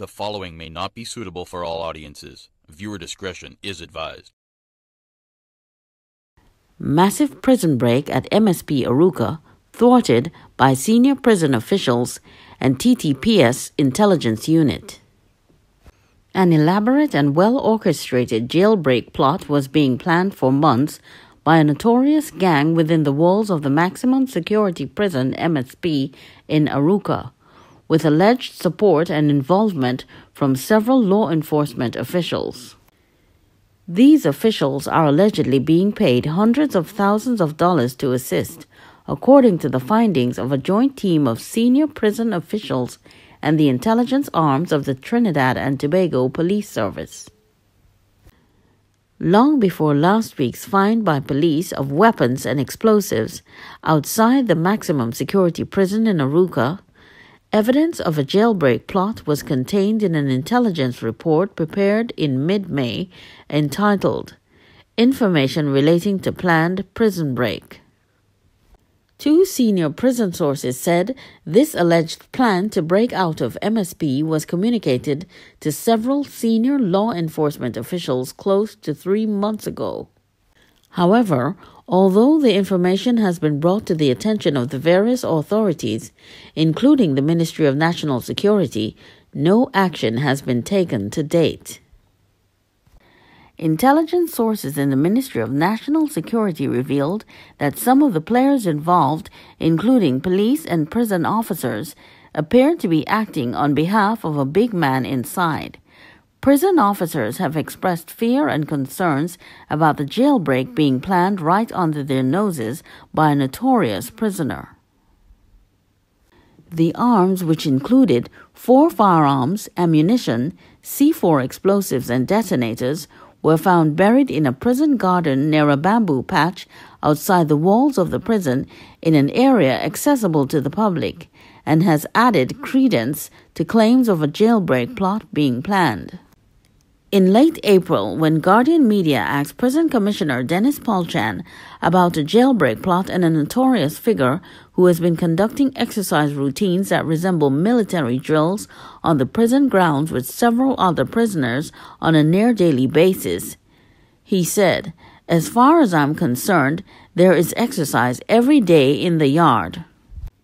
The following may not be suitable for all audiences. Viewer discretion is advised. Massive prison break at MSP Arouca, thwarted by senior prison officials and TTPS Intelligence Unit. An elaborate and well-orchestrated jailbreak plot was being planned for months by a notorious gang within the walls of the maximum security prison MSP in Arouca, with alleged support and involvement from several law enforcement officials. These officials are allegedly being paid hundreds of thousands of dollars to assist, according to the findings of a joint team of senior prison officials and the intelligence arms of the Trinidad and Tobago Police Service. Long before last week's find by police of weapons and explosives outside the maximum security prison in Arouca, evidence of a jailbreak plot was contained in an intelligence report prepared in mid-May entitled Information Relating to Planned Prison Break. Two senior prison sources said this alleged plan to break out of MSP was communicated to several senior law enforcement officials close to 3 months ago. However, although the information has been brought to the attention of the various authorities, including the Ministry of National Security, no action has been taken to date. Intelligence sources in the Ministry of National Security revealed that some of the players involved, including police and prison officers, appeared to be acting on behalf of a big man inside. Prison officers have expressed fear and concerns about the jailbreak being planned right under their noses by a notorious prisoner. The arms, which included 4 firearms, ammunition, C4 explosives and detonators, were found buried in a prison garden near a bamboo patch outside the walls of the prison in an area accessible to the public, and has added credence to claims of a jailbreak plot being planned. In late April, when Guardian Media asked Prison Commissioner Dennis Polchan about a jailbreak plot and a notorious figure who has been conducting exercise routines that resemble military drills on the prison grounds with several other prisoners on a near-daily basis, he said, "As far as I'm concerned, there is exercise every day in the yard."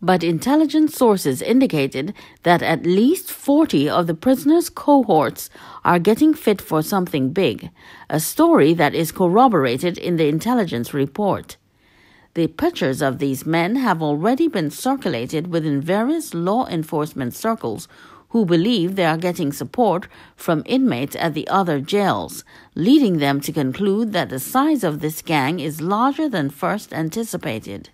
But intelligence sources indicated that at least 40 of the prisoners' cohorts are getting fit for something big, a story that is corroborated in the intelligence report. The pictures of these men have already been circulated within various law enforcement circles who believe they are getting support from inmates at the other jails, leading them to conclude that the size of this gang is larger than first anticipated.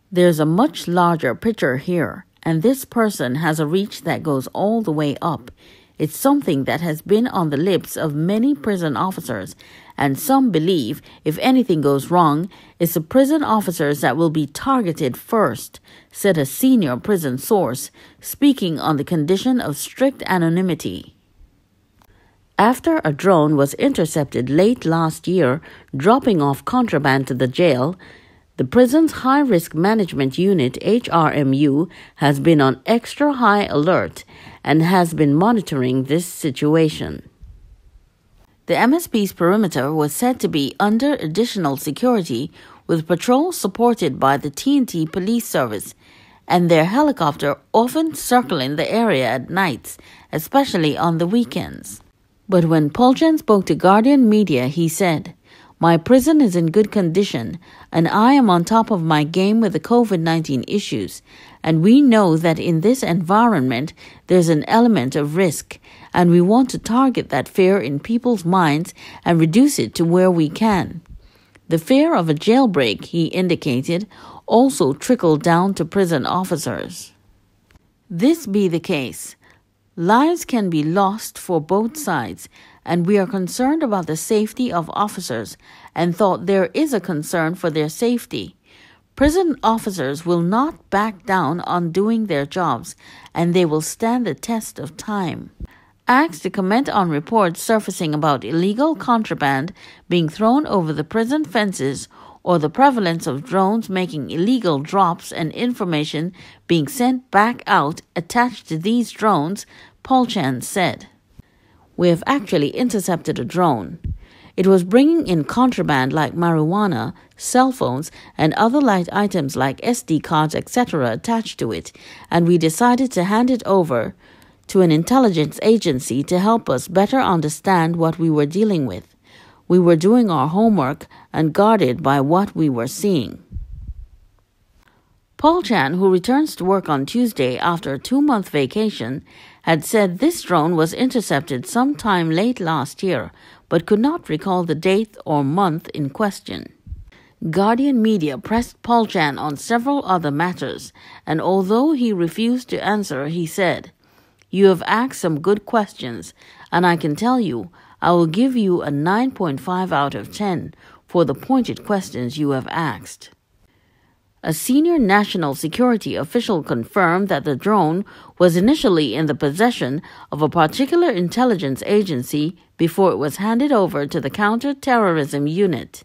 There's a much larger picture here, and this person has a reach that goes all the way up. It's something that has been on the lips of many prison officers, and some believe if anything goes wrong, it's the prison officers that will be targeted first, said a senior prison source, speaking on the condition of strict anonymity. After a drone was intercepted late last year, dropping off contraband to the jail, the prison's High-Risk Management Unit, HRMU, has been on extra high alert and has been monitoring this situation. The MSP's perimeter was said to be under additional security, with patrols supported by the T&T Police Service and their helicopter often circling the area at nights, especially on the weekends. But when Polchan spoke to Guardian Media, he said, "My prison is in good condition, and I am on top of my game with the COVID-19 issues, and we know that in this environment there's an element of risk, and we want to target that fear in people's minds and reduce it to where we can." The fear of a jailbreak, he indicated, also trickled down to prison officers. This be the case, lives can be lost for both sides, and we are concerned about the safety of officers and thought there is a concern for their safety. Prison officers will not back down on doing their jobs, and they will stand the test of time. Asked to comment on reports surfacing about illegal contraband being thrown over the prison fences or the prevalence of drones making illegal drops and information being sent back out attached to these drones, Polchan said. We have actually intercepted a drone. It was bringing in contraband like marijuana, cell phones, and other light items like SD cards, etc. attached to it, and we decided to hand it over to an intelligence agency to help us better understand what we were dealing with. We were doing our homework and guarded by what we were seeing. Polchan, who returns to work on Tuesday after a 2-month vacation, had said this drone was intercepted sometime late last year, but could not recall the date or month in question. Guardian media pressed Polchan on several other matters, and although he refused to answer, he said, "You have asked some good questions, and I can tell you, I will give you a 9.5 out of 10 for the pointed questions you have asked." A senior national security official confirmed that the drone was initially in the possession of a particular intelligence agency before it was handed over to the counter-terrorism unit.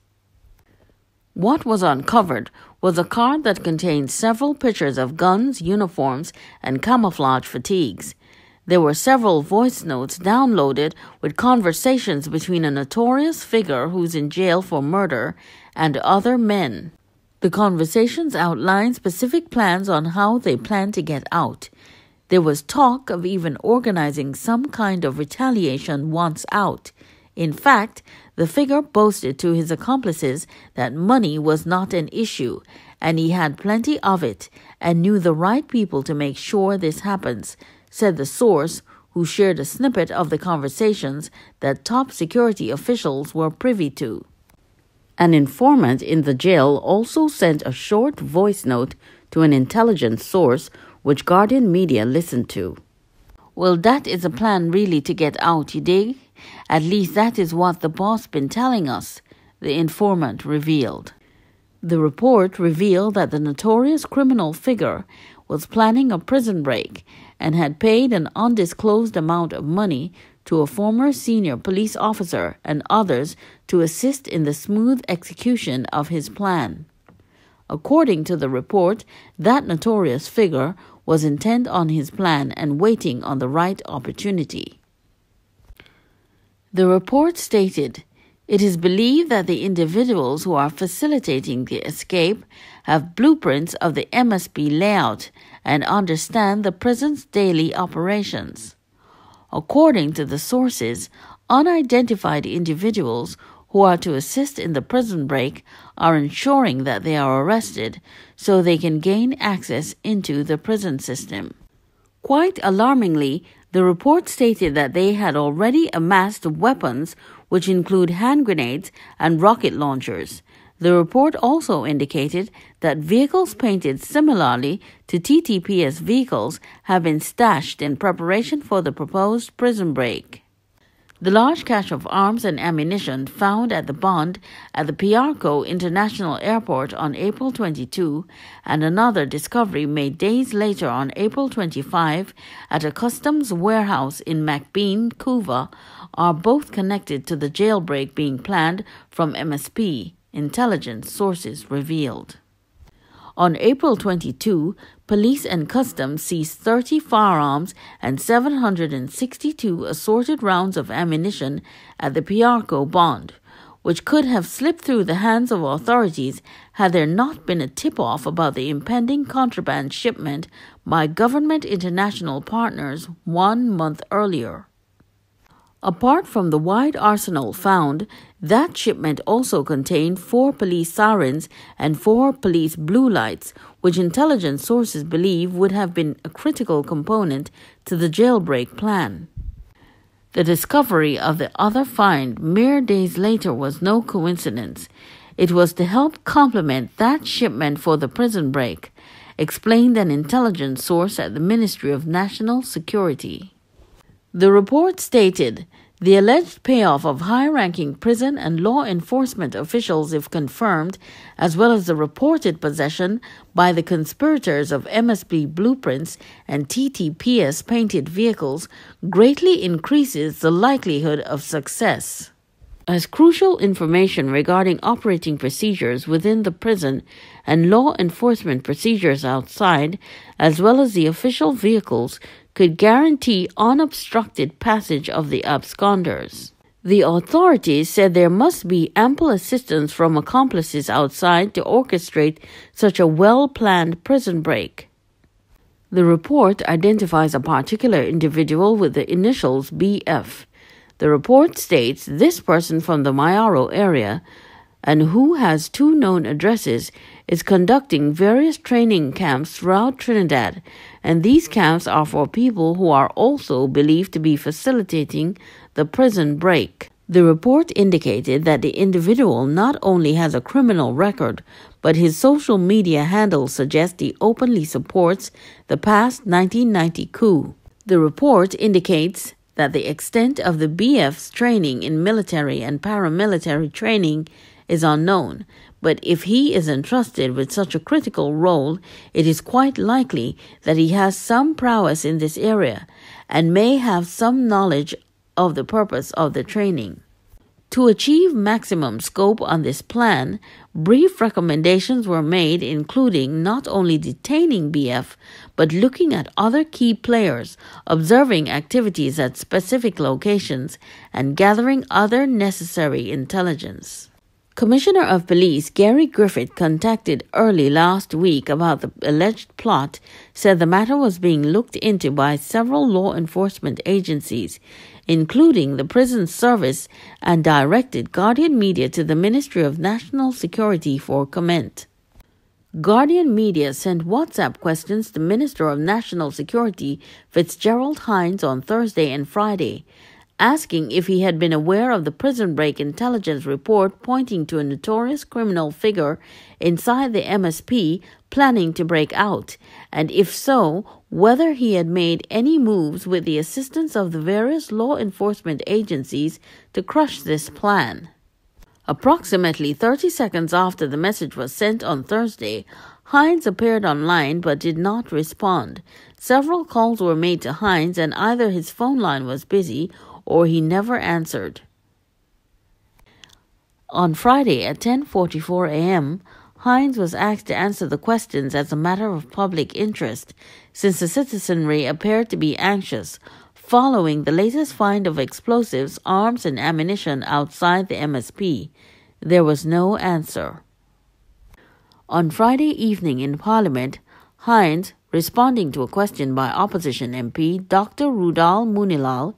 What was uncovered was a card that contained several pictures of guns, uniforms, and camouflage fatigues. There were several voice notes downloaded with conversations between a notorious figure who's in jail for murder and other men. The conversations outlined specific plans on how they plan to get out. There was talk of even organizing some kind of retaliation once out. In fact, the figure boasted to his accomplices that money was not an issue, and he had plenty of it and knew the right people to make sure this happens, said the source, who shared a snippet of the conversations that top security officials were privy to. An informant in the jail also sent a short voice note to an intelligence source which Guardian media listened to. "Well, that is a plan really to get out, you dig? At least that is what the boss been telling us," the informant revealed. The report revealed that the notorious criminal figure was planning a prison break and had paid an undisclosed amount of money to a former senior police officer and others to assist in the smooth execution of his plan. According to the report, that notorious figure was intent on his plan and waiting on the right opportunity. The report stated, "It is believed that the individuals who are facilitating the escape have blueprints of the MSP layout and understand the prison's daily operations." According to the sources, unidentified individuals who are to assist in the prison break are ensuring that they are arrested so they can gain access into the prison system. Quite alarmingly, the report stated that they had already amassed weapons which include hand grenades and rocket launchers. The report also indicated that vehicles painted similarly to TTPS vehicles have been stashed in preparation for the proposed prison break. The large cache of arms and ammunition found at the bond at the Piarco International Airport on April 22 and another discovery made days later on April 25 at a customs warehouse in McBean, Cuba, are both connected to the jailbreak being planned from MSP, intelligence sources revealed. On April 22, police and customs seized 30 firearms and 762 assorted rounds of ammunition at the Piarco bond, which could have slipped through the hands of authorities had there not been a tip-off about the impending contraband shipment by government international partners 1 month earlier. Apart from the wide arsenal found, that shipment also contained 4 police sirens and 4 police blue lights, which intelligence sources believe would have been a critical component to the jailbreak plan. The discovery of the other find mere days later was no coincidence. It was to help complement that shipment for the prison break, explained an intelligence source at the Ministry of National Security. The report stated, "The alleged payoff of high-ranking prison and law enforcement officials, if confirmed, as well as the reported possession by the conspirators of MSP blueprints and TTPS painted vehicles, greatly increases the likelihood of success." as crucial information regarding operating procedures within the prison and law enforcement procedures outside, as well as the official vehicles, could guarantee unobstructed passage of the absconders. The authorities said there must be ample assistance from accomplices outside to orchestrate such a well-planned prison break. The report identifies a particular individual with the initials BF. The report states this person from the Mayaro area, and who has 2 known addresses, is conducting various training camps throughout Trinidad, and these camps are for people who are also believed to be facilitating the prison break. The report indicated that the individual not only has a criminal record, but his social media handles suggest he openly supports the past 1990 coup. The report indicates that the extent of the BF's training in military and paramilitary training is unknown, but if he is entrusted with such a critical role, it is quite likely that he has some prowess in this area and may have some knowledge of the purpose of the training. To achieve maximum scope on this plan, brief recommendations were made, including not only detaining BF, but looking at other key players, observing activities at specific locations, and gathering other necessary intelligence. Commissioner of Police Gary Griffith, contacted early last week about the alleged plot, said the matter was being looked into by several law enforcement agencies, including the Prison Service, and directed Guardian Media to the Ministry of National Security for comment. Guardian Media sent WhatsApp questions to Minister of National Security Fitzgerald Hines on Thursday and Friday, asking if he had been aware of the prison break intelligence report pointing to a notorious criminal figure inside the MSP planning to break out, and if so, whether he had made any moves with the assistance of the various law enforcement agencies to crush this plan. Approximately 30 seconds after the message was sent on Thursday, Hines appeared online but did not respond. Several calls were made to Hines, and either his phone line was busy or he never answered. On Friday at 10:44 a.m., Hines was asked to answer the questions as a matter of public interest, since the citizenry appeared to be anxious following the latest find of explosives, arms, and ammunition outside the MSP. There was no answer. On Friday evening in Parliament, Hines, responding to a question by opposition MP Dr. Rudal Munilal,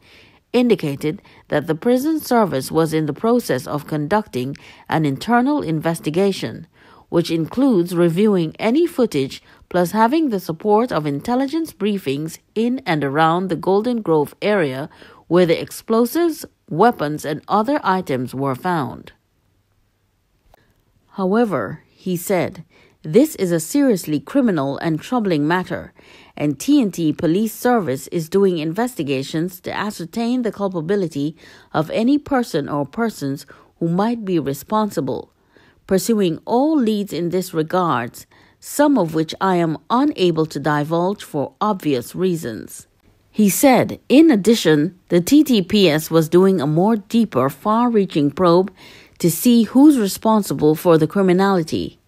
indicated that the prison service was in the process of conducting an internal investigation, which includes reviewing any footage plus having the support of intelligence briefings in and around the Golden Grove area where the explosives, weapons, and other items were found. However, he said, this is a seriously criminal and troubling matter, and T&T Police Service is doing investigations to ascertain the culpability of any person or persons who might be responsible, pursuing all leads in this regard, some of which I am unable to divulge for obvious reasons. He said, in addition, the TTPS was doing a more deeper, far-reaching probe to see who's responsible for the criminality.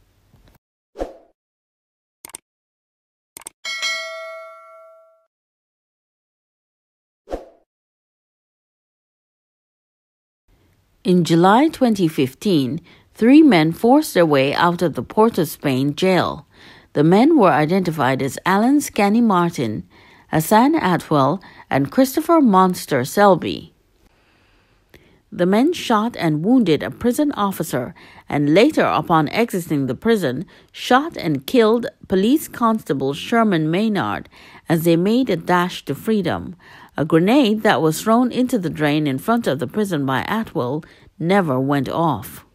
In July 2015, 3 men forced their way out of the Port of Spain jail. The men were identified as Alan Scanny Martin, Hassan Atwell, and Christopher Monster Selby. The men shot and wounded a prison officer, and later, upon exiting the prison, shot and killed Police Constable Sherman Maynard as they made a dash to freedom. A grenade that was thrown into the drain in front of the prison by Atwell never went off.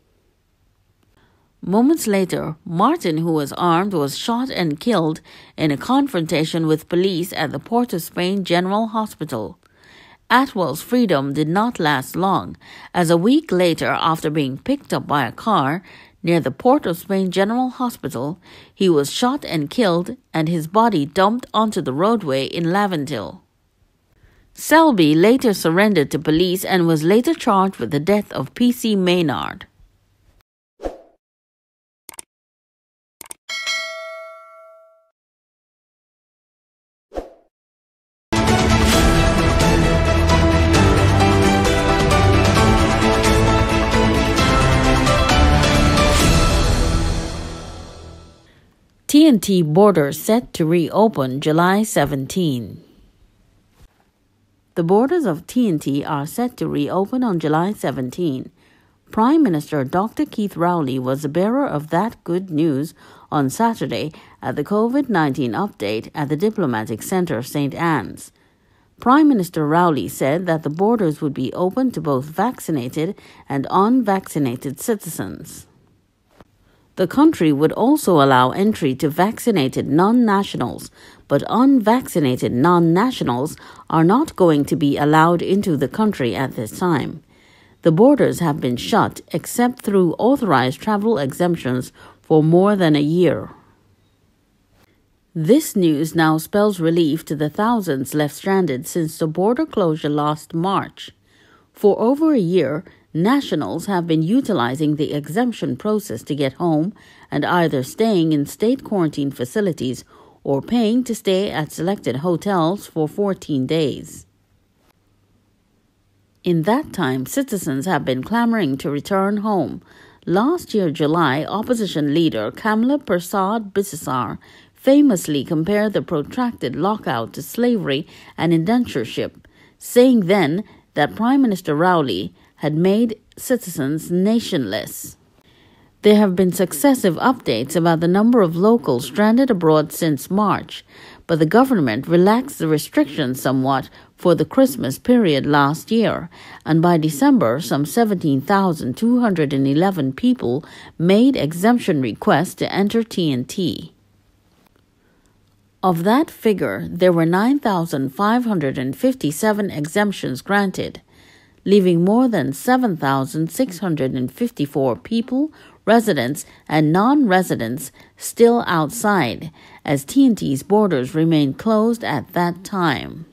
Moments later, Martin, who was armed, was shot and killed in a confrontation with police at the Port of Spain General Hospital. Atwell's freedom did not last long, as a week later, after being picked up by a car near the Port of Spain General Hospital, he was shot and killed and his body dumped onto the roadway in Laventille. Selby later surrendered to police and was later charged with the death of P.C. Maynard. T&T borders set to reopen July 17. The borders of T&T are set to reopen on July 17. Prime Minister Dr. Keith Rowley was the bearer of that good news on Saturday at the COVID-19 update at the Diplomatic Centre, St. Anne's. Prime Minister Rowley said that the borders would be open to both vaccinated and unvaccinated citizens. The country would also allow entry to vaccinated non-nationals, but unvaccinated non-nationals are not going to be allowed into the country at this time. The borders have been shut except through authorized travel exemptions for more than a year. This news now spells relief to the thousands left stranded since the border closure last March. For over a year, nationals have been utilizing the exemption process to get home and either staying in state quarantine facilities or paying to stay at selected hotels for 14 days. In that time, citizens have been clamoring to return home. Last year, July, opposition leader Kamla Persad-Bissessar famously compared the protracted lockout to slavery and indentureship, saying then that Prime Minister Rowley had made citizens nationless. There have been successive updates about the number of locals stranded abroad since March, but the government relaxed the restrictions somewhat for the Christmas period last year, and by December, some 17,211 people made exemption requests to enter T&T. Of that figure, there were 9,557 exemptions granted, leaving more than 7,654 people, residents and non-residents, still outside, as T&T's borders remained closed at that time.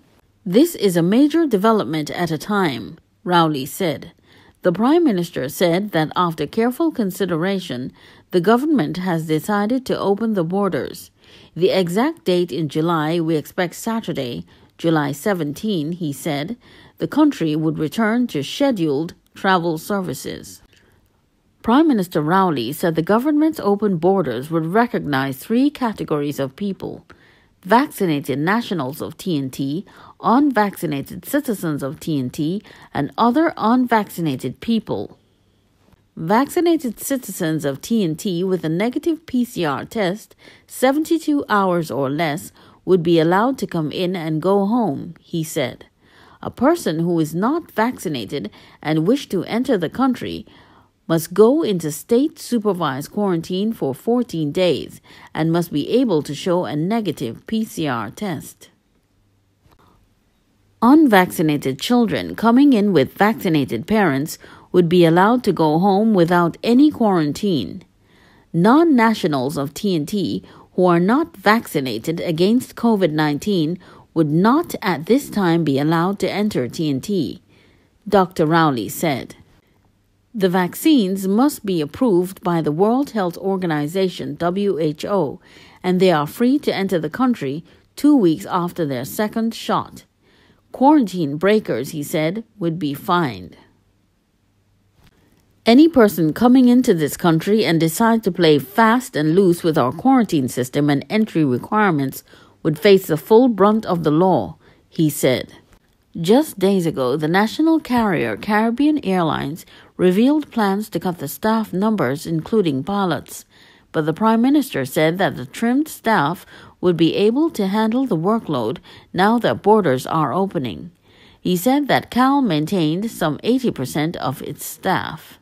This is a major development at a time, Rowley said. The Prime Minister said that after careful consideration, the government has decided to open the borders. The exact date in July we expect Saturday, July 17, he said, the country would return to scheduled travel services. Prime Minister Rowley said the government's open borders would recognize three categories of people: vaccinated nationals of T&T, unvaccinated citizens of T&T, and other unvaccinated people. Vaccinated citizens of T&T with a negative PCR test, 72 hours or less, would be allowed to come in and go home, he said. A person who is not vaccinated and wish to enter the country must go into state-supervised quarantine for 14 days and must be able to show a negative PCR test. Unvaccinated children coming in with vaccinated parents would be allowed to go home without any quarantine. Non-nationals of T&T who are not vaccinated against COVID-19 would not at this time be allowed to enter T&T, Dr. Rowley said. The vaccines must be approved by the World Health Organization, WHO, and they are free to enter the country 2 weeks after their second shot. Quarantine breakers, he said, would be fined. Any person coming into this country and decide to play fast and loose with our quarantine system and entry requirements would face the full brunt of the law, he said. Just days ago, the national carrier Caribbean Airlines revealed plans to cut the staff numbers, including pilots, but the Prime Minister said that the trimmed staff would be able to handle the workload now that borders are opening. He said that CAL maintained some 80% of its staff.